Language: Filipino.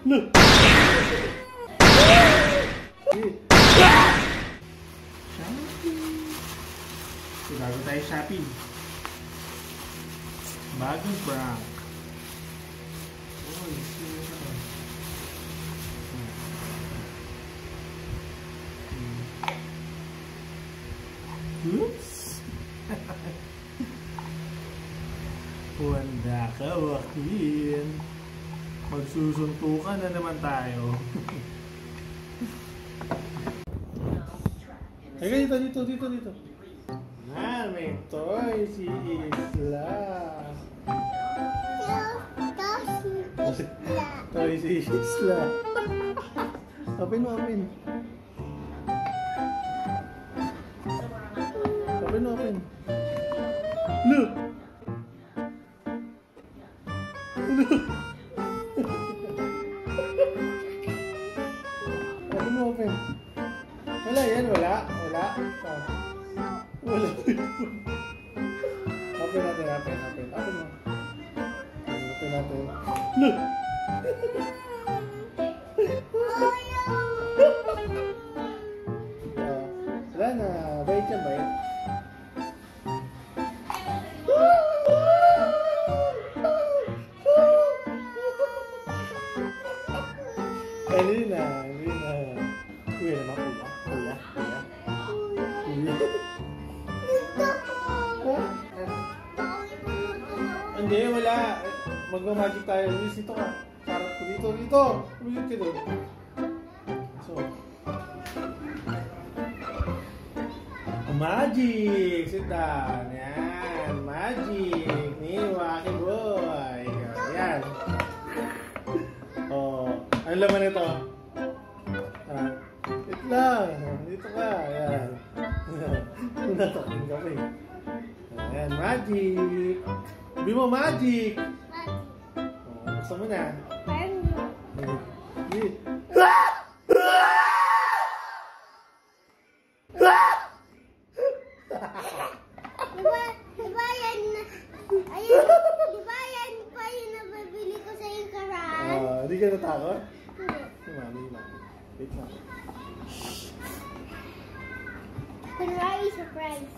Look! So, bago tayo shopping. Bagong prank. Oh, sino ka to? Oops! Wanda ka, Joaquin. Magsusuntukan na naman tayo. Ay, dito. May toy si Isla. Toy si Isla. Open mo. Look! Open. Wala yan, wala. Open mo. Open natin. Look! Wala na. Bait yan, bait. Hindi na. Kuya naman, kuya. Hindi, wala. Magmamagic tayo. Luis, dito ka. Sarap ko dito. Ulit ka doon. So. Magic! Sit down. Yan. Magic. Ni Waki Boy. Yan. Oh. Ano laman nito? Wait lang. Dito ka. Yan. Nataking ka pa eh. Ayan, magic. Sabi mo, magic. Gusto mo na. Diba yan nabibili ko sa yung karan? Hindi ka natakot? Hindi. Mami. Wait lang. Kunwari surprise.